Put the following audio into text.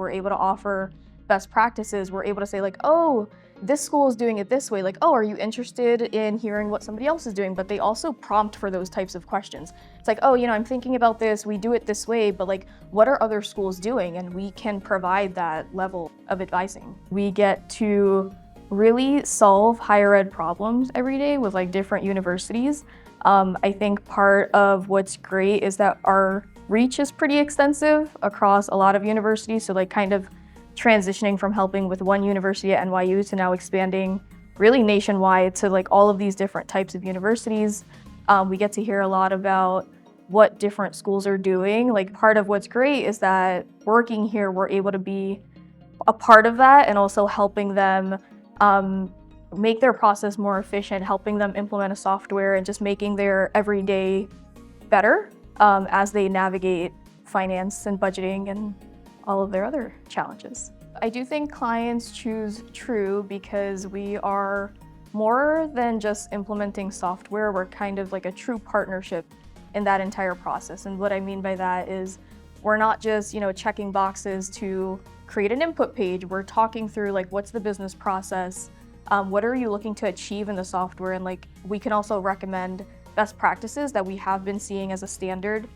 We're able to offer best practices. We're able to say like, oh, this school is doing it this way. Like, oh, are you interested in hearing what somebody else is doing? But they also prompt for those types of questions. It's like, oh, I'm thinking about this, we do it this way, but like, what are other schools doing? And we can provide that level of advising. We get to really solve higher ed problems every day with like different universities. I think part of what's great is that our reach is pretty extensive across a lot of universities. So like kind of transitioning from helping with one university at NYU to now expanding really nationwide to like all of these different types of universities. We get to hear a lot about what different schools are doing. Like part of what's great is that working here, we're able to be a part of that and also helping them make their process more efficient, helping them implement a software and just making their everyday better as they navigate finance and budgeting and all of their other challenges. I do think clients choose Tru because we are more than just implementing software. We're kind of like a true partnership in that entire process. And what I mean by that is we're not just, checking boxes to create an input page. We're talking through like, what's the business process? What are you looking to achieve in the software? And like, we can also recommend best practices that we have been seeing as a standard